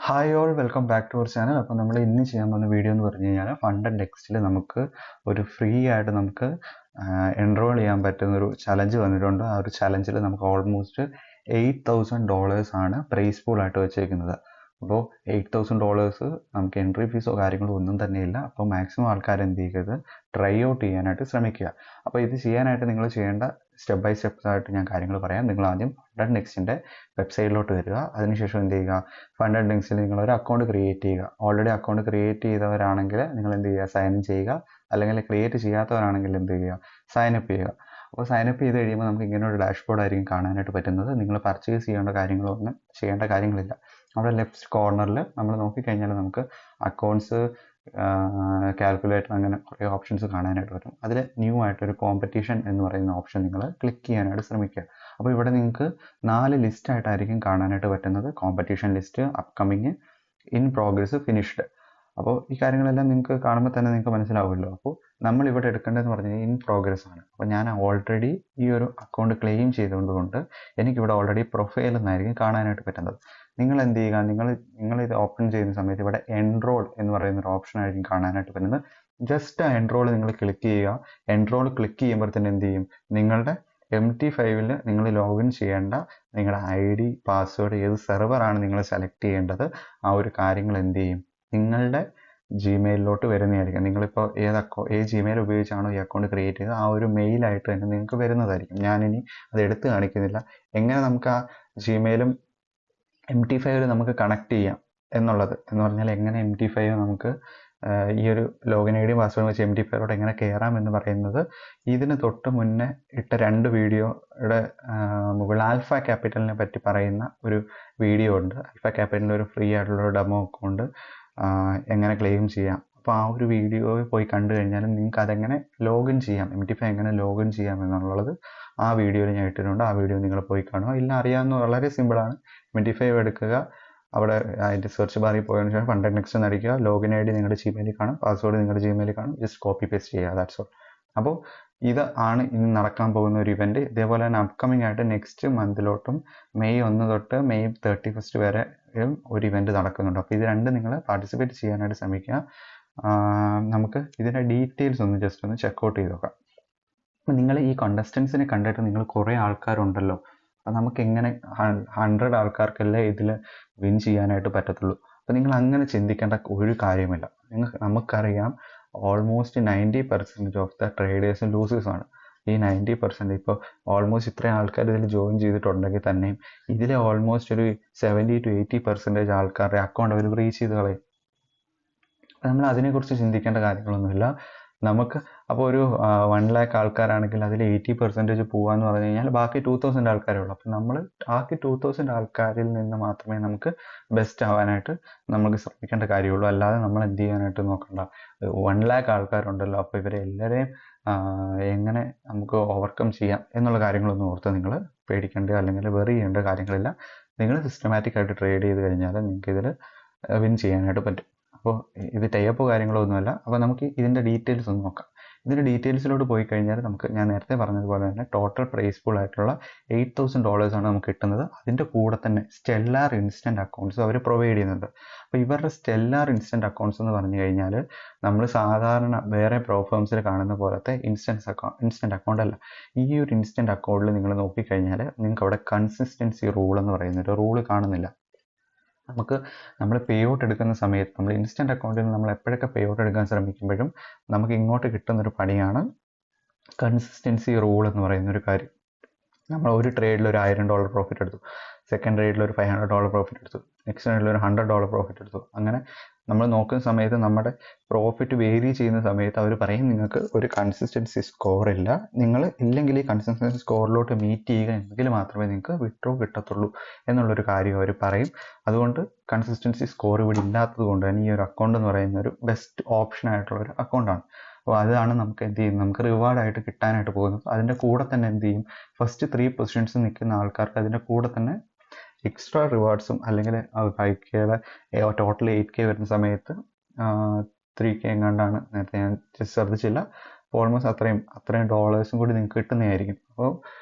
Hi all welcome back to our channel. അപ്പോൾ നമ്മൾ ഇന്ന് ചെയ്യാൻ പോകുന്ന വീഡിയോ എന്ന് പറഞ്ഞു കഴിഞ്ഞാൽ ഫണ്ട് ആൻഡ് നെക്സ്റ്റിൽ നമുക്ക് ഒരു ഫ്രീ ആയിട്ട് നമുക്ക് എൻറോൾ ചെയ്യാൻ പറ്റുന്ന ഒരു ചലഞ്ച് വന്നിട്ടുണ്ട്. ആ ഒരു ചലഞ്ചിൽ നമുക്ക് ഓൾമോസ്റ്റ് $8,000 ആണ് പ്രൈസ് പൂൾ ആയിട്ട് വെച്ചേക്കുന്നത്. അപ്പോൾ $8,000 നമുക്ക് എൻട്രി ഫീസോ കാര്യങ്ങളോ ഒന്നും തന്നെ ഇല്ല. അപ്പോൾ മാക്സിമം ആൾക്കാർ എന്ത് ചെയ്യുക, ട്രൈ ഔട്ട് ചെയ്യാനായിട്ട് ശ്രമിക്കുക. അപ്പോൾ ഇത് ചെയ്യാനായിട്ട് നിങ്ങൾ ചെയ്യേണ്ട സ്റ്റെപ്പ് ബൈ സ്റ്റെപ്സ് ആയിട്ട് ഞാൻ കാര്യങ്ങൾ പറയാം. നിങ്ങൾ ആദ്യം ഫണ്ട് ആൻഡ് നെക്സ്റ്റിൻ്റെ വെബ്സൈറ്റിലോട്ട് വരിക. അതിനുശേഷം എന്ത് ചെയ്യുക, ഫണ്ട് ആൻഡ് നെക്സ്റ്റിൽ നിങ്ങളൊരു അക്കൗണ്ട് ക്രിയേറ്റ് ചെയ്യുക. ഓൾറെഡി അക്കൗണ്ട് ക്രിയേറ്റ് ചെയ്തവരാണെങ്കിൽ നിങ്ങൾ എന്ത് ചെയ്യുക, സൈൻ ഇൻ ചെയ്യുക. അല്ലെങ്കിൽ ക്രിയേറ്റ് ചെയ്യാത്തവരാണെങ്കിൽ എന്ത് ചെയ്യുക, സൈൻ അപ്പ് ചെയ്യുക. അപ്പോൾ സൈൻ അപ്പ് ചെയ്ത് കഴിയുമ്പോൾ നമുക്ക് ഇങ്ങനെ ഒരു ഡാഷ്ബോർഡ് ആയിരിക്കും കാണാനായിട്ട് പറ്റുന്നത്. നിങ്ങൾ പർച്ചേസ് ചെയ്യേണ്ട കാര്യങ്ങളൊന്നും ചെയ്യേണ്ട കാര്യങ്ങളില്ല. അവിടെ ലെഫ്റ്റ് കോർണറിൽ നമ്മൾ നോക്കിക്കഴിഞ്ഞാൽ നമുക്ക് അക്കൗണ്ട്സ്, കാൽക്കുലേറ്റർ, അങ്ങനെ കുറേ ഓപ്ഷൻസ് കാണാനായിട്ട് പറ്റും. അതിൽ ന്യൂ ആയിട്ടൊരു കോമ്പറ്റീഷൻ എന്ന് പറയുന്ന ഓപ്ഷൻ നിങ്ങൾ ക്ലിക്ക് ചെയ്യാനായിട്ട് ശ്രമിക്കുക. അപ്പോൾ ഇവിടെ നിങ്ങൾക്ക് 4 ലിസ്റ്റായിട്ടായിരിക്കും കാണാനായിട്ട് പറ്റുന്നത്. Competition list, upcoming, in progress, finished. അപ്പോൾ ഈ കാര്യങ്ങളെല്ലാം നിങ്ങൾക്ക് കാണുമ്പോൾ തന്നെ നിങ്ങൾക്ക് മനസ്സിലാവുമല്ലോ. അപ്പോൾ നമ്മൾ ഇവിടെ എടുക്കേണ്ടതെന്ന് പറഞ്ഞാൽ ഇൻ പ്രോഗ്രസ് ആണ്. അപ്പോൾ ഞാൻ ഓൾറെഡി ഈ ഒരു അക്കൗണ്ട് ക്ലെയിം ചെയ്തുകൊണ്ട് എനിക്കിവിടെ ഓൾറെഡി പ്രൊഫൈൽ എന്നായിരിക്കും കാണാനായിട്ട് പറ്റുന്നത്. നിങ്ങൾ എന്ത് ചെയ്യുക, നിങ്ങൾ ഇത് ഓപ്പൺ ചെയ്യുന്ന സമയത്ത് ഇവിടെ എൻറോൾ എന്ന് പറയുന്ന ഒരു ഓപ്ഷൻ ആയിരിക്കും കാണാനായിട്ട് പറ്റുന്നത്. ജസ്റ്റ് ആ എൻറോൾ നിങ്ങൾ ക്ലിക്ക് ചെയ്യുക. എൻറോൾ ക്ലിക്ക് ചെയ്യുമ്പോൾ തന്നെ എന്ത് ചെയ്യും, നിങ്ങളുടെ MT5 നിങ്ങൾ ലോഗിൻ ചെയ്യേണ്ട നിങ്ങളുടെ ID, പാസ്വേഡ്, ഏത് സെർവറാണ് നിങ്ങൾ സെലക്ട് ചെയ്യേണ്ടത്, ആ ഒരു കാര്യങ്ങൾ എന്ത് ചെയ്യും, നിങ്ങളുടെ ജിമെയിലിലോട്ട് വരുന്നതായിരിക്കും. നിങ്ങളിപ്പോൾ ഏത് ജിമെയിൽ ഉപയോഗിച്ചാണോ ഈ അക്കൗണ്ട് ക്രിയേറ്റ് ചെയ്തത്, ആ ഒരു മെയിലായിട്ട് തന്നെ നിങ്ങൾക്ക് വരുന്നതായിരിക്കും. ഞാനിനി അത് എടുത്ത് കാണിക്കുന്നില്ല. എങ്ങനെ നമുക്ക് ആ ജിമെയിലും MT5 നമുക്ക് കണക്ട് ചെയ്യാം എന്നുള്ളത്, എന്ന് പറഞ്ഞാൽ എങ്ങനെ MT5 നമുക്ക് ഈ ഒരു ലോഗിൻ ID പാസ്വേഡ് വെച്ച് MT5 എങ്ങനെ കയറാം എന്ന് പറയുന്നത് ഇതിന് തൊട്ട് മുന്നേ ഇട്ട 2 വീഡിയോയുടെ മുകളിൽ ആൽഫ ക്യാപിറ്റലിനെ പറ്റി പറയുന്ന ഒരു വീഡിയോ ഉണ്ട്. ആൽഫ ക്യാപിറ്റലിൻ്റെ ഒരു ഫ്രീ ആയിട്ടുള്ള ഒരു ഡെമോ അക്കൗണ്ട് എങ്ങനെ ക്ലെയിം ചെയ്യാം. അപ്പോൾ ആ ഒരു വീഡിയോയിൽ പോയി കണ്ടു കഴിഞ്ഞാലും നിങ്ങൾക്ക് അതെങ്ങനെ ലോഗിൻ ചെയ്യാം, MT5 എങ്ങനെ ലോഗിൻ ചെയ്യാം എന്നുള്ളത് ആ വീഡിയോയിൽ ഞാൻ ഇട്ടിട്ടുണ്ട്. ആ വീഡിയോ നിങ്ങൾ പോയി കാണുക. ഇല്ല അറിയാവുന്ന വളരെ സിമ്പിളാണ്. MT5 എടുക്കുക, അവിടെ അതിൻ്റെ സെർച്ച് ബാറിൽ പോയതിനു ശേഷം ഫണ്ട് ആൻഡ് നെക്സ്റ്റ് എന്ന് അടിക്കുക. ലോഗിൻ ID നിങ്ങളുടെ ജിമെയിലിൽ കാണും, പാസ്വേഡ് നിങ്ങളുടെ ജിമെയിലിൽ കാണും. ജസ്റ്റ് കോപ്പി പേസ്റ്റ് ചെയ്യുക, ദാറ്റ്സ് ഓൾ. അപ്പോൾ ഇത് ആണ് ഇന്ന് നടക്കാൻ പോകുന്ന ഒരു ഇവൻറ്റ്. ഇതേപോലെ തന്നെ അപ്കമിങ് ആയിട്ട് നെക്സ്റ്റ് മന്തിലോട്ടും മെയ് 1 തൊട്ട് മെയ് 31 വരെ ഒരു ഇവൻറ്റ് നടക്കുന്നുണ്ട്. അപ്പോൾ ഇത് രണ്ടും നിങ്ങൾ പാർട്ടിസിപ്പേറ്റ് ചെയ്യാനായിട്ട് ശ്രമിക്കുക. നമുക്ക് ഇതിൻ്റെ ഡീറ്റെയിൽസ് ഒന്ന് ജസ്റ്റ് ഒന്ന് ചെക്കൗട്ട് ചെയ്ത് നോക്കാം. അപ്പം നിങ്ങൾ ഈ കണ്ടസ്റ്റൻസിനെ കണ്ടിട്ട് നിങ്ങൾ കുറേ ആൾക്കാരുണ്ടല്ലോ, അപ്പം നമുക്ക് എങ്ങനെ 100 ആൾക്കാർക്കല്ലേ ഇതിൽ വിൻ ചെയ്യാനായിട്ട് പറ്റത്തുള്ളൂ. അപ്പം നിങ്ങൾ അങ്ങനെ ചിന്തിക്കേണ്ട ഒരു കാര്യമില്ല. നമുക്കറിയാം almost 90% of the traders losers ആണ്. ഈ 90% ഇപ്പോൾ ഓൾമോസ്റ്റ് ഇത്രയും ആൾക്കാർ ഇതിൽ ജോയിൻ ചെയ്തിട്ടുണ്ടെങ്കിൽ തന്നെയും ഇതിലെ ഓൾമോസ്റ്റ് ഒരു 70 to 80% ആൾക്കാരുടെ അക്കൗണ്ട് അവർ ബ്രീച്ച് ചെയ്ത് കളയും. നമ്മൾ അതിനെക്കുറിച്ച് ചിന്തിക്കേണ്ട കാര്യങ്ങളൊന്നുമില്ല. നമുക്ക് അപ്പോൾ ഒരു 1 lakh ആൾക്കാരാണെങ്കിൽ അതിൽ 80% പോകാമെന്ന് പറഞ്ഞു കഴിഞ്ഞാൽ ബാക്കി 2000 ആൾക്കാരേ ഉള്ളൂ. അപ്പം നമ്മൾ ബാക്കി 2000 ആൾക്കാരിൽ നിന്ന് മാത്രമേ നമുക്ക് ബെസ്റ്റ് ആവാനായിട്ട് നമുക്ക് ശ്രമിക്കേണ്ട കാര്യമുള്ളൂ. അല്ലാതെ നമ്മൾ എന്ത് ചെയ്യാനായിട്ട് നോക്കണ്ട. 1 lakh ആൾക്കാരുണ്ടല്ലോ, അപ്പോൾ ഇവരെ എല്ലാവരെയും എങ്ങനെ നമുക്ക് ഓവർകം ചെയ്യാം എന്നുള്ള കാര്യങ്ങളൊന്നും ഓർത്ത് നിങ്ങൾ പേടിക്കേണ്ട അല്ലെങ്കിൽ വെറി ചെയ്യേണ്ട കാര്യങ്ങളില്ല. നിങ്ങൾ സിസ്റ്റമാറ്റിക് ആയിട്ട് ട്രേഡ് ചെയ്ത് കഴിഞ്ഞാൽ നിങ്ങൾക്ക് ഇതിൽ വിൻ ചെയ്യാനായിട്ട് പറ്റും. അപ്പോൾ ഇത് ടൈപ്പ് കാര്യങ്ങളോ ഒന്നുമല്ല. അപ്പോൾ നമുക്ക് ഇതിൻ്റെ ഡീറ്റെയിൽസ് ഒന്ന് നോക്കാം. ഇതിൻ്റെ ഡീറ്റെയിൽസിലോട്ട് പോയി കഴിഞ്ഞാൽ നമുക്ക്, ഞാൻ നേരത്തെ പറഞ്ഞതുപോലെ തന്നെ, ടോട്ടൽ പ്രൈസ് പൂൾ ആയിട്ടുള്ള $8,000 ആണ് നമുക്ക് കിട്ടുന്നത്. അതിൻ്റെ കൂടെ തന്നെ സ്റ്റെല്ലാർ ഇൻസ്റ്റൻറ്റ് അക്കൗണ്ട്സ് അവർ പ്രൊവൈഡ് ചെയ്യുന്നുണ്ട്. അപ്പോൾ ഇവരുടെ സ്റ്റെല്ലാർ ഇൻസ്റ്റൻറ്റ് അക്കൗണ്ട്സ് എന്ന് പറഞ്ഞു കഴിഞ്ഞാൽ നമ്മൾ സാധാരണ വേറെ പ്രോ ഫേംസിൽ കാണുന്ന പോലത്തെ ഇൻസ്റ്റൻറ്റ് അക്കൗണ്ട് അല്ല. ഈ ഒരു ഇൻസ്റ്റൻറ്റ് അക്കൗണ്ടിൽ നിങ്ങൾ നോക്കിക്കഴിഞ്ഞാൽ നിങ്ങൾക്ക് അവിടെ കൺസിസ്റ്റൻസി റൂൾ എന്ന് പറയുന്നൊരു റൂൾ കാണുന്നില്ല. നമ്മൾ പേ ഔട്ട് എടുക്കുന്ന സമയത്ത് നമ്മൾ ഇൻസ്റ്റൻറ്റ് അക്കൗണ്ടിൽ നമ്മൾ എപ്പോഴൊക്കെ പേ ഔട്ട് എടുക്കാൻ ശ്രമിക്കുമ്പോഴും നമുക്ക് ഇങ്ങോട്ട് കിട്ടുന്നൊരു പണിയാണ് കൺസിസ്റ്റൻസി റൂൾ എന്ന് പറയുന്നൊരു കാര്യം. നമ്മൾ ഒരു ട്രേഡിൽ ഒരു $1000 പ്രോഫിറ്റ് എടുത്തു, സെക്കൻഡ് ട്രേഡിൽ ഒരു $500 പ്രോഫിറ്റ് എടുത്തു, നെക്സ്റ്റ് ട്രേഡിൽ ഒരു $100 പ്രോഫിറ്റ് എടുത്തു. അങ്ങനെ നമ്മൾ നോക്കുന്ന സമയത്ത് നമ്മുടെ പ്രോഫിറ്റ് വേരി ചെയ്യുന്ന സമയത്ത് അവർ പറയും നിങ്ങൾക്ക് ഒരു കൺസിസ്റ്റൻസി സ്കോർ ഇല്ല, നിങ്ങൾ ഇല്ലെങ്കിൽ ഈ കൺസിസ്റ്റൻസി സ്കോറിലോട്ട് മീറ്റ് ചെയ്യുക എങ്കിൽ മാത്രമേ നിങ്ങൾക്ക് വിഡ്രോ കിട്ടത്തുള്ളൂ എന്നുള്ളൊരു കാര്യം അവർ പറയും. അതുകൊണ്ട് കൺസിസ്റ്റൻസി സ്കോർ ഇവിടെ ഇല്ലാത്തത് കൊണ്ട് തന്നെ ഈ ഒരു അക്കൗണ്ട് എന്ന് പറയുന്ന ഒരു ബെസ്റ്റ് ഓപ്ഷൻ ആയിട്ടുള്ളൊരു അക്കൗണ്ടാണ്. അപ്പോൾ അതാണ് നമുക്ക് എന്ത് ചെയ്യും, നമുക്ക് റിവാർഡായിട്ട് കിട്ടാനായിട്ട് പോകുന്നത്. അതിൻ്റെ കൂടെ തന്നെ എന്ത് ചെയ്യും, ഫസ്റ്റ് 3 പൊസിഷൻസ് നിൽക്കുന്ന ആൾക്കാർക്ക് അതിൻ്റെ കൂടെ തന്നെ എക്സ്ട്രാ റിവാർഡ്സും, അല്ലെങ്കിൽ 5K ടോട്ടൽ 8K വരുന്ന സമയത്ത് 3K എങ്ങാണ്ടാണ്, നേരത്തെ ഞാൻ ജസ്റ്റ് ശ്രദ്ധിച്ചില്ല. അപ്പോൾ ഓൾമോസ്റ്റ് അത്രയും ഡോളേഴ്സും കൂടി നിങ്ങൾക്ക് കിട്ടുന്നതായിരിക്കും. അപ്പോൾ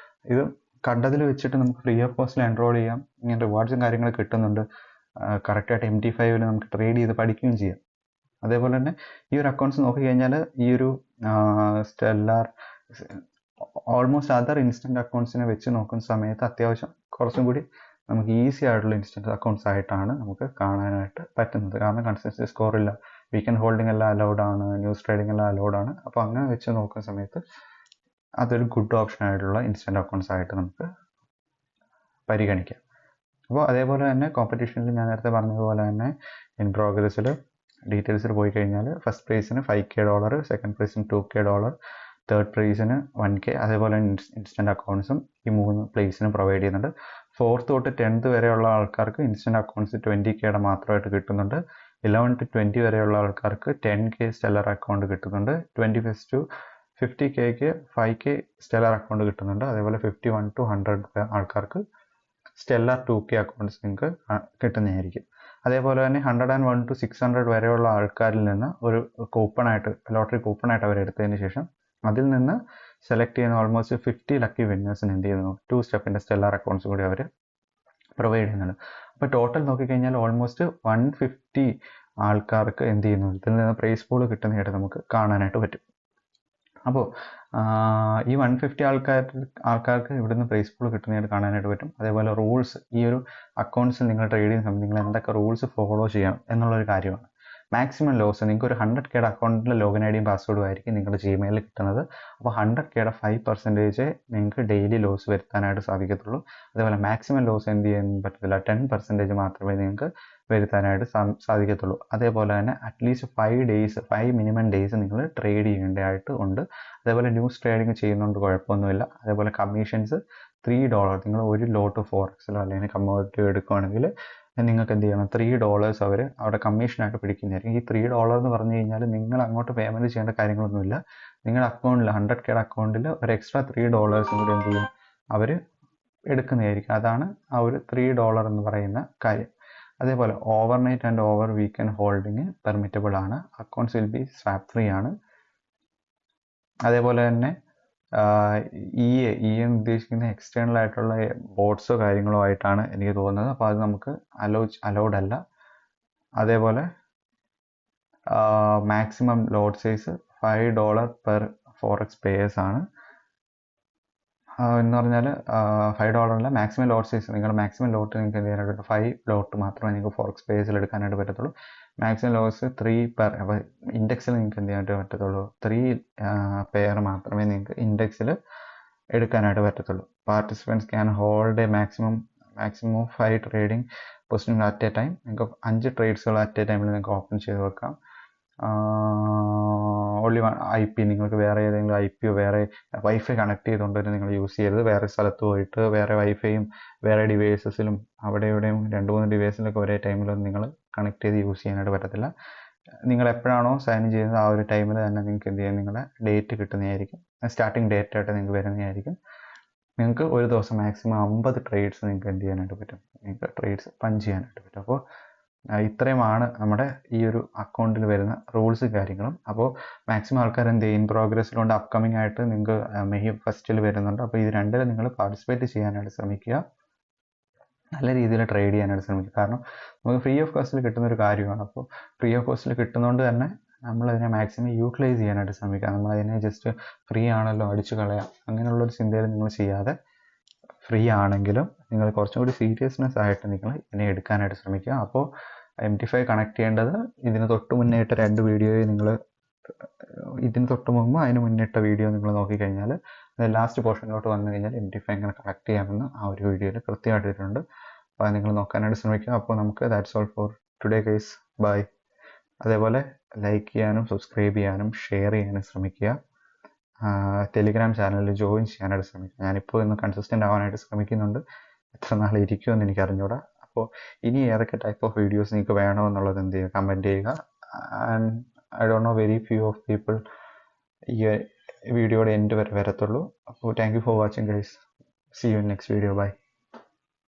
ഇത് കണ്ടതിൽ വെച്ചിട്ട് നമുക്ക് ഫ്രീ ഓഫ് കോസ്റ്റിൽ എൻറോൾ ചെയ്യാം. ഇങ്ങനെ റിവാർഡ്സും കാര്യങ്ങളും കിട്ടുന്നുണ്ട്. കറക്റ്റായിട്ട് MT5 നമുക്ക് ട്രേഡ് ചെയ്ത് പഠിക്കുകയും ചെയ്യാം. അതേപോലെ തന്നെ ഈ ഒരു അക്കൗണ്ട്സ് നോക്കിക്കഴിഞ്ഞാൽ ഈ ഒരു സ്റ്റെല്ലാർ ഓൾമോസ്റ്റ് അതർ ഇൻസ്റ്റൻറ്റ് അക്കൗണ്ട്സിനെ വെച്ച് നോക്കുന്ന സമയത്ത് അത്യാവശ്യം കുറച്ചും കൂടി നമുക്ക് ഈസി ആയിട്ടുള്ള ഇൻസ്റ്റൻറ്റ് അക്കൗണ്ട്സ് ആയിട്ടാണ് നമുക്ക് കാണാനായിട്ട് പറ്റുന്നത്. കാരണം കൺസിസ്റ്റൻസി സ്കോർ ഇല്ല, വീക്കെൻഡ് ഹോൾഡിംഗ് എല്ലാം അലൗഡ് ആണ്, ന്യൂസ് ട്രേഡിംഗ് എല്ലാം അലൗഡ് ആണ്. അപ്പോൾ അങ്ങനെ വെച്ച് നോക്കുന്ന സമയത്ത് അതൊരു ഗുഡ് ഓപ്ഷൻ ആയിട്ടുള്ള ഇൻസ്റ്റൻറ്റ് അക്കൗണ്ട്സ് ആയിട്ട് നമുക്ക് പരിഗണിക്കാം. അപ്പോൾ അതേപോലെ തന്നെ കോമ്പറ്റീഷനിൽ ഞാൻ നേരത്തെ പറഞ്ഞതുപോലെ തന്നെ ഇൻ പ്രോഗ്രസ്സിൽ ഡീറ്റെയിൽസിൽ പോയി കഴിഞ്ഞാൽ ഫസ്റ്റ് പ്രൈസിന് $5K, സെക്കൻഡ് പ്രൈസിന് $2K, തേർഡ് പ്രൈസിന് $1K. അതേപോലെ ഇൻസ്റ്റൻറ്റ് അക്കൗണ്ട്സും ഈ 3 പ്ലേസിനും പ്രൊവൈഡ് ചെയ്യുന്നുണ്ട്. 4th തൊട്ട് 10th വരെയുള്ള ആൾക്കാർക്ക് ഇൻസ്റ്റൻറ്റ് അക്കൗണ്ട്സ് 20K മാത്രമായിട്ട് കിട്ടുന്നുണ്ട്. 11 to 20 വരെയുള്ള ആൾക്കാർക്ക് 10K സ്റ്റെല്ലർ അക്കൗണ്ട് കിട്ടുന്നുണ്ട്. 21 to 50Kക്ക് 5K സ്റ്റെല്ലർ അക്കൗണ്ട് കിട്ടുന്നുണ്ട്. അതേപോലെ 51 to 100 ആൾക്കാർക്ക് സ്റ്റെല്ലർ 2K അക്കൗണ്ട്സ് നിങ്ങൾക്ക് കിട്ടുന്നതായിരിക്കും. അതേപോലെ തന്നെ 101 to 600 വരെയുള്ള ആൾക്കാരിൽ നിന്ന് ഒരു കൂപ്പണായിട്ട് ലോട്ടറി കൂപ്പണായിട്ട് അവരെടുത്തതിന് ശേഷം അതിൽ നിന്ന് സെലക്ട് ചെയ്യുന്ന ഓൾമോസ്റ്റ് 50 ലക്കി വിന്നേഴ്സിന് എന്ത് ചെയ്യുന്നു 2 സ്റ്റെപ്പിൻ്റെ സ്റ്റെല്ലാർ അക്കൗണ്ട്സ് കൂടി അവർ പ്രൊവൈഡ് ചെയ്യുന്നുണ്ട്. അപ്പോൾ ടോട്ടൽ നോക്കിക്കഴിഞ്ഞാൽ ഓൾമോസ്റ്റ് 150 ആൾക്കാർക്ക് എന്ത് ചെയ്യുന്നു ഇതിൽ നിന്ന് പ്രൈസ് പൂൾ കിട്ടുന്നതായിട്ട് നമുക്ക് കാണാനായിട്ട് പറ്റും. അപ്പോൾ ഈ 150 ആൾക്കാർക്ക് ഇവിടുന്ന് പ്രൈസ് പൂൾ കിട്ടുന്നതായിട്ട് കാണാനായിട്ട് പറ്റും. അതേപോലെ റൂൾസ്, ഈ ഒരു അക്കൗണ്ട്സിൽ നിങ്ങൾ ട്രേഡ് ചെയ്യുന്ന സമയത്ത് നിങ്ങൾ എന്തൊക്കെ റൂൾസ് ഫോളോ ചെയ്യണം എന്നുള്ളൊരു കാര്യമാണ്. മാക്സിമം ലോസ് നിങ്ങൾക്ക് ഒരു 100K അക്കൗണ്ടിലെ ലോഗിൻ ഐഡിയും പാസ്വേഡും ആയിരിക്കും നിങ്ങളുടെ ജിമെയിലിൽ കിട്ടുന്നത്. അപ്പോൾ 100K 5% നിങ്ങൾക്ക് ഡെയിലി ലോസ് വരുത്താനായിട്ട് സാധിക്കത്തുള്ളൂ. അതേപോലെ മാക്സിമം ലോസ് എന്ത് ചെയ്യാൻ പറ്റത്തില്ല, 10% മാത്രമേ നിങ്ങൾക്ക് വരുത്താനായിട്ട് സാധിക്കത്തുള്ളൂ. അതേപോലെ തന്നെ അറ്റ്ലീസ്റ്റ് 5 മിനിമം ഡേയ്സ് നിങ്ങൾ ട്രേഡ് ചെയ്യേണ്ടതായിട്ട് ഉണ്ട്. അതേപോലെ ന്യൂസ് ട്രേഡിങ് ചെയ്യുന്നതുകൊണ്ട് കുഴപ്പമൊന്നുമില്ല. അതേപോലെ കമ്മീഷൻസ് $3 നിങ്ങൾ ഒരു ലോട്ട് ഫോറക്സിലോ അല്ലെങ്കിൽ കമ്മോഡിറ്റി എടുക്കുകയാണെങ്കിൽ നിങ്ങൾക്ക് എന്ത് ചെയ്യണം $3 അവർ അവിടെ കമ്മീഷനായിട്ട് പിടിക്കുന്നതായിരിക്കും. ഈ $3 എന്ന് പറഞ്ഞു കഴിഞ്ഞാൽ നിങ്ങൾ അങ്ങോട്ട് പേയ്മെൻറ്റ് ചെയ്യേണ്ട കാര്യങ്ങളൊന്നുമില്ല. നിങ്ങളുടെ അക്കൗണ്ടിൽ 100K അക്കൗണ്ടിൽ ഒരു എക്സ്ട്രാ $3 കൂടി എന്ത് ചെയ്യും അവർ എടുക്കുന്നതായിരിക്കും. അതാണ് ആ ഒരു $3 എന്ന് പറയുന്ന കാര്യം. അതേപോലെ overnight and over weekend holding permittable ആണ്. Accounts will be swap free ആണ്. അതേപോലെ തന്നെ EA ഉദ്ദേശിക്കുന്ന എക്സ്റ്റേണൽ ആയിട്ടുള്ള ബോട്ട്സോ കാര്യങ്ങളോ ആയിട്ടാണ് എനിക്ക് തോന്നുന്നത്. അപ്പോൾ അത് നമുക്ക് അലൗഡ് അല്ല. അതേപോലെ മാക്സിമം ലോട്ട് സൈസ് $5 പെർ ഫോറക്സ് പേയേഴ്സ് ആണ്. എന്ന് പറഞ്ഞാൽ $5 അല്ല, മാക്സിമം ലോട്ട് സൈസ് നിങ്ങളുടെ മാക്സിമം ലോട്ട് നിങ്ങൾക്ക് എന്ത് ചെയ്യാനായിട്ട് 5 ലോട്ട് മാത്രമേ നിങ്ങൾക്ക് ഫോറക്സ് പേയേഴ്സിൽ എടുക്കാനായിട്ട് പറ്റത്തുള്ളൂ. Maximum loss 3 per. അപ്പോൾ ഇൻഡെക്സിൽ നിങ്ങൾക്ക് എന്ത് ചെയ്യാനായിട്ട് പറ്റത്തുള്ളൂ 3 പെയർ മാത്രമേ നിങ്ങൾക്ക് ഇൻഡെക്സിൽ എടുക്കാനായിട്ട് പറ്റത്തുള്ളൂ. Participants can hold A maximum 5 trading position at A time. നിങ്ങൾക്ക് 5 ട്രേഡ്സുകൾ അറ്റ് എ ടൈമിൽ നിങ്ങൾക്ക് ഓപ്പൺ ചെയ്ത് വെക്കാം. ഓൺലി IP നിങ്ങൾക്ക് വേറെ ഏതെങ്കിലും IP വേറെ വൈഫൈ കണക്ട് ചെയ്തുകൊണ്ട് നിങ്ങൾ യൂസ് ചെയ്യരുത്. വേറെ സ്ഥലത്ത് പോയിട്ട് വേറെ വൈഫൈയും വേറെ ഡിവൈസസിലും അവിടെ ഇവിടെയും 2-3 ഡിവൈസിലൊക്കെ ഒരേ ടൈമിലൊന്നും നിങ്ങൾ കണക്ട് ചെയ്ത് യൂസ് ചെയ്യാനായിട്ട് പറ്റത്തില്ല. നിങ്ങൾ എപ്പോഴാണോ സൈൻ ഇൻ ചെയ്യുന്നത് ആ ഒരു ടൈമിൽ തന്നെ നിങ്ങൾക്ക് എന്ത് ചെയ്യാം നിങ്ങളുടെ ഡേറ്റ് കിട്ടുന്നതായിരിക്കും. സ്റ്റാർട്ടിങ് ഡേറ്റ് ആയിട്ട് നിങ്ങൾക്ക് വരുന്നതായിരിക്കും. നിങ്ങൾക്ക് ഒരു ദിവസം മാക്സിമം 50 ട്രേഡ്സ് നിങ്ങൾക്ക് എന്ത് ചെയ്യാനായിട്ട് പറ്റും, നിങ്ങൾക്ക് ട്രേഡ്സ് പഞ്ച് ചെയ്യാനായിട്ട് പറ്റും. അപ്പോൾ ഇത്രയുമാണ് നമ്മുടെ ഈ ഒരു അക്കൗണ്ടിൽ വരുന്ന റൂൾസ് കാര്യങ്ങളും. അപ്പോൾ മാക്സിമം ആൾക്കാർ എന്ത് ചെയ്യും, ഇൻ പ്രോഗ്രസ്സിലുണ്ട്, അപ്കമിങ് ആയിട്ട് നിങ്ങൾക്ക് മെയ് 1 വരുന്നുണ്ട്. അപ്പോൾ ഇത് രണ്ടിലും നിങ്ങൾ പാർട്ടിസിപ്പേറ്റ് ചെയ്യാനായിട്ട് ശ്രമിക്കുക, നല്ല രീതിയിൽ ട്രേഡ് ചെയ്യാനായിട്ട് ശ്രമിക്കുക. കാരണം നമുക്ക് ഫ്രീ ഓഫ് കോസ്റ്റിൽ കിട്ടുന്ന ഒരു കാര്യമാണ്. അപ്പോൾ ഫ്രീ ഓഫ് കോസ്റ്റിൽ കിട്ടുന്നതുകൊണ്ട് തന്നെ നമ്മളതിനെ മാക്സിമം യൂട്ടിലൈസ് ചെയ്യാനായിട്ട് ശ്രമിക്കുക. നമ്മളതിനെ ജസ്റ്റ് ഫ്രീ ആണല്ലോ അടിച്ചു കളയാം അങ്ങനെയുള്ളൊരു ചിന്തയിൽ നിങ്ങൾ ചെയ്യാതെ ഫ്രീ ആണെങ്കിലും നിങ്ങൾ കുറച്ചും കൂടി സീരിയസ്നെസ് ആയിട്ട് നിങ്ങൾ ഇതിനെ എടുക്കാനായിട്ട് ശ്രമിക്കുക. അപ്പോൾ MT5 കണക്ട് ചെയ്യേണ്ടത് ഇതിന് തൊട്ട് മുന്നേ ഇട്ട 2 വീഡിയോയിൽ നിങ്ങൾ ഇതിന് തൊട്ട് മുമ്പ് അതിന് മുന്നിട്ട വീഡിയോ നിങ്ങൾ നോക്കിക്കഴിഞ്ഞാൽ ലാസ്റ്റ് പോർഷനിലോട്ട് വന്നു കഴിഞ്ഞാൽ MT5 എങ്ങനെ കണക്ട് ചെയ്യാമെന്ന് ആ ഒരു വീഡിയോയിൽ കൃത്യമായിട്ട് ഇട്ടിട്ടുണ്ട്. അപ്പോൾ അത് നിങ്ങൾ നോക്കാനായിട്ട് ശ്രമിക്കുക. അപ്പോൾ നമുക്ക് that's all for today guys, bye. അതേപോലെ ലൈക്ക് ചെയ്യാനും സബ്സ്ക്രൈബ് ചെയ്യാനും ഷെയർ ചെയ്യാനും ശ്രമിക്കുക. ടെലിഗ്രാം ചാനലിൽ ജോയിൻ ചെയ്യാനായിട്ട് ശ്രമിക്കുക. ഞാനിപ്പോൾ ഇന്ന് കൺസിസ്റ്റൻ്റ് ആവാനായിട്ട് ശ്രമിക്കുന്നുണ്ട്. എത്ര നാൾ ഇരിക്കുമെന്ന് എനിക്ക് അറിഞ്ഞൂടാ. അപ്പോൾ ഇനി ഏതൊക്കെ ടൈപ്പ് ഓഫ് വീഡിയോസ് നിങ്ങൾക്ക് വേണോ എന്നുള്ളത് എന്ത് ചെയ്യുക, കമൻറ്റ് ചെയ്യുക. And I don't know very few of people ഈ വീഡിയോയുടെ എൻഡ് വരെ വരത്തുള്ളൂ. അപ്പോൾ thank you for watching guys. See you in next video. By.